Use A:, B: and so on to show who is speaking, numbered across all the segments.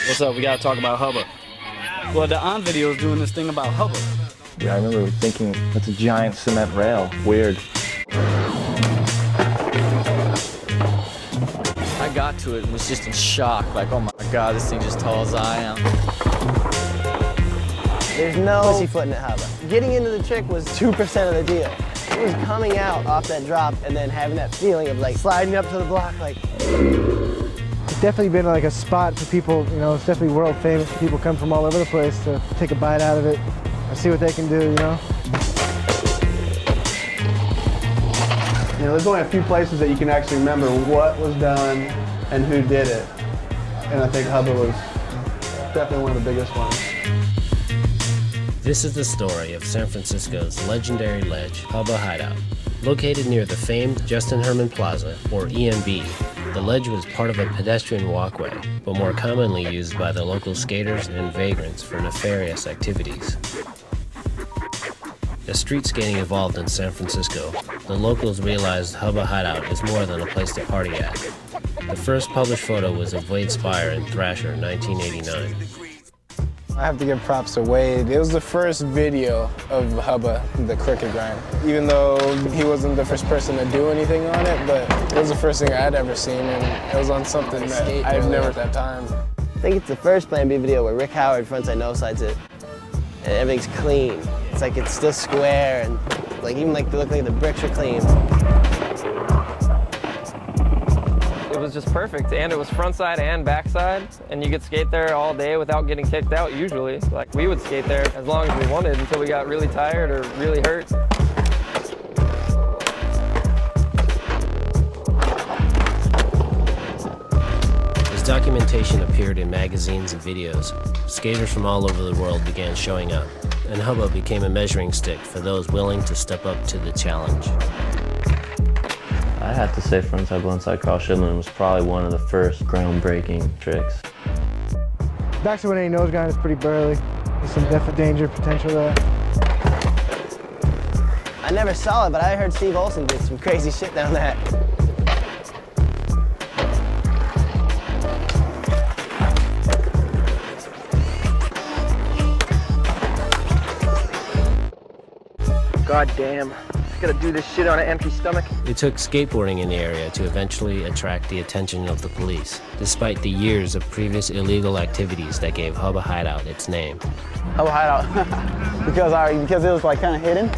A: What's up? We gotta talk about Hubba. Well, the On video is doing this thing about Hubba.
B: Yeah, I remember thinking, that's a giant cement rail. Weird.
C: I got to it and was just in shock, like, oh my God, this thing's as tall as I am.
D: There's no pussyfooting at Hubba. Getting into the trick was 2% of the deal. It was coming out off that drop and then having that feeling of like sliding up to the block, like.
E: It's definitely been like a spot for people, you know, it's definitely world famous. People come from all over the place to take a bite out of it and see what they can do, you know?
F: You know, there's only a few places that you can actually remember what was done and who did it. And I think Hubba was definitely one of the biggest ones.
G: This is the story of San Francisco's legendary ledge, Hubba Hideout. Located near the famed Justin Herman Plaza, or EMB, the ledge was part of a pedestrian walkway, but more commonly used by the local skaters and vagrants for nefarious activities. As street skating evolved in San Francisco, the locals realized Hubba Hideout is more than a place to party at. The first published photo was of Wade Spire and Thrasher in 1989.
H: I have to give props to Wade. It was the first video of Hubba, the crooked grind. Even though he wasn't the first person to do anything on it, but it was the first thing I'd ever seen, and it was on something that I'd never at that time.
D: I think it's the first Plan B video where Rick Howard frontside no sides it, and everything's clean. It's like it's still square, and like even like they look like the bricks are clean.
I: It was just perfect, and it was frontside and backside, and you could skate there all day without getting kicked out usually. Like, we would skate there as long as we wanted until we got really tired or really hurt.
G: As documentation appeared in magazines and videos, skaters from all over the world began showing up, and Hubba became a measuring stick for those willing to step up to the challenge.
J: I have to say frontside blindside cross shimlin was probably one of the first groundbreaking tricks.
E: Backside 180 nose grind is pretty burly. There's some definite danger potential there.
D: I never saw it, but I heard Steve Olson did some crazy shit down that.
H: God damn, I gotta do this shit on an empty stomach.
G: It took skateboarding in the area to eventually attract the attention of the police, despite the years of previous illegal activities that gave Hubba Hideout its name.
H: Hubba Hideout, because it was like kind of hidden.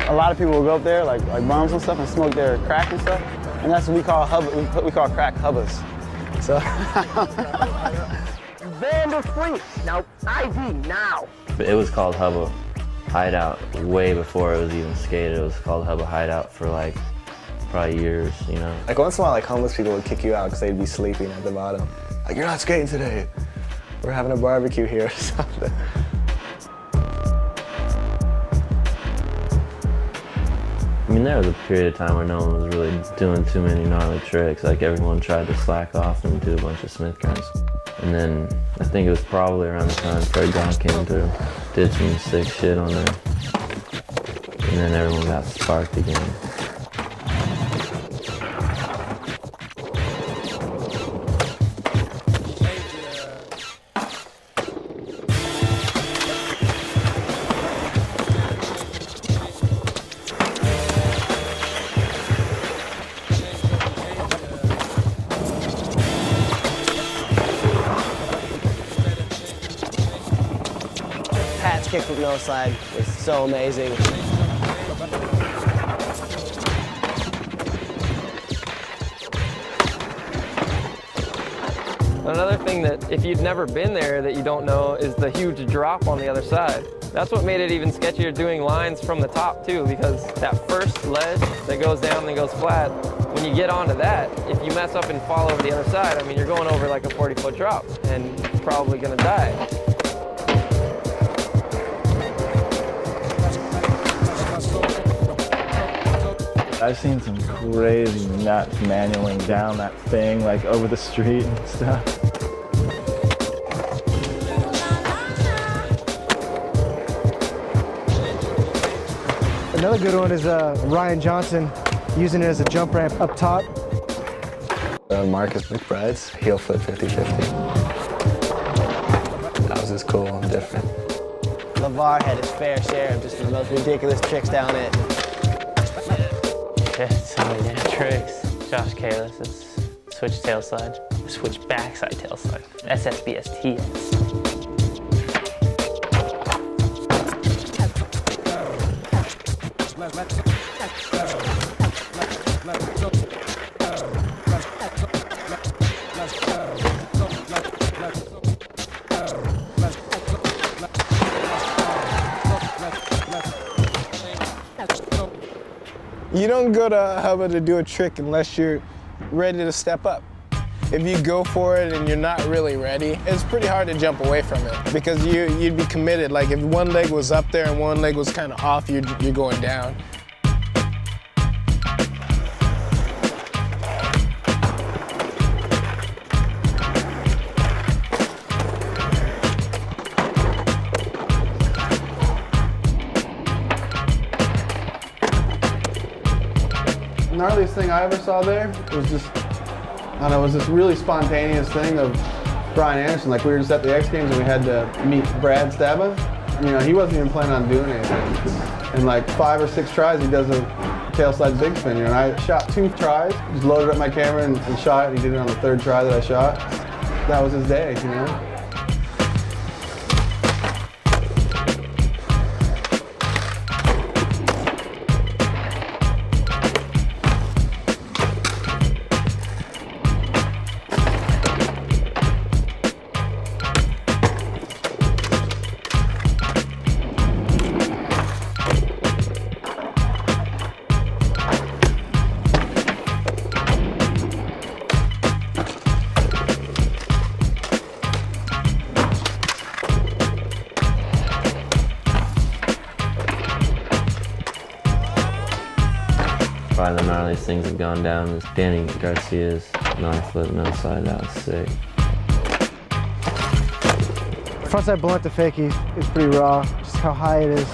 H: A lot of people would go up there, like bums and stuff, and smoke their crack and stuff. And that's what we call Hubba. We call crack Hubbas. So.
D: Vandal freaks. Now ID now.
J: But it was called Hubba Hideout way before it was even skated. It was called Hubba Hideout for like probably years, you know.
H: Like once in a while, like homeless people would kick you out because they'd be sleeping at the bottom. Like, you're not skating today. We're having a barbecue here or something.
J: I mean, there was a period of time where no one was really doing too many gnarly tricks. Like everyone tried to slack off and do a bunch of Smith grinds. And then I think it was probably around the time Fred Gaunt came through, did some sick shit on there. And then everyone got sparked again.
D: Pat's kick from no side was so amazing.
I: Another thing that, if you've never been there that you don't know, is the huge drop on the other side. That's what made it even sketchier doing lines from the top too, because that first ledge that goes down and then goes flat, when you get onto that, if you mess up and fall over the other side, I mean, you're going over like a 40-foot drop and you're probably gonna die.
B: I've seen some crazy nuts manualing down that thing, like over the street and stuff.
E: Another good one is Ryan Johnson using it as a jump ramp up top.
H: Marcus McBride's heel flip 50-50. is cool and different.
D: LeVar had his fair share of just the most ridiculous tricks down it.
K: Yeah, so many damn tricks. Josh Kalis is switch tail slide, switch backside tail slide, SSBSTS.
H: You don't go to Hubba to do a trick unless you're ready to step up. If you go for it and you're not really ready, it's pretty hard to jump away from it because you'd be committed. Like if one leg was up there and one leg was kind of off, you're going down.
F: The gnarliest thing I ever saw there was just, I don't know, it was this really spontaneous thing of Brian Anderson. Like we were just at the X Games and we had to meet Brad Staba. You know, he wasn't even planning on doing anything. In like 5 or 6 tries, he does a tail slide big spin. You know, and I shot 2 tries, just loaded up my camera and shot it. He did it on the 3rd try that I shot. That was his day, you know.
J: Probably the gnarliest things have gone down is Danny Garcia's non-flip, no slide. That was sick.
E: Frontside blunt to fakie is pretty raw, just how high it is.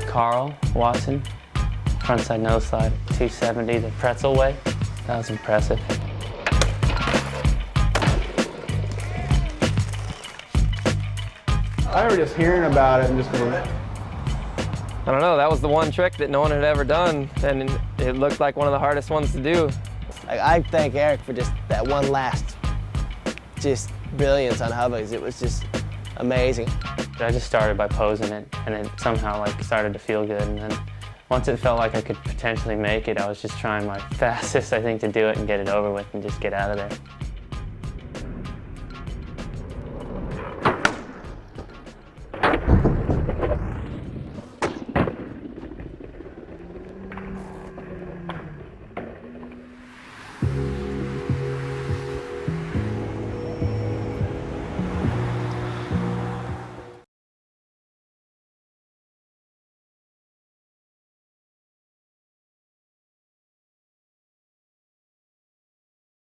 K: Carl Watson, frontside no slide, 270 the pretzel way. That was impressive.
F: I remember just hearing about it and just going,
I: I don't know, that was the one trick that no one had ever done, and it looked like one of the hardest ones to do.
D: Like, I thank Eric for just that one last, just brilliance on Hubba's. It was just amazing.
K: I just started by posing it, and it somehow like started to feel good, and then once it felt like I could potentially make it, I was just trying my fastest, I think, to do it and get it over with and just get out of there.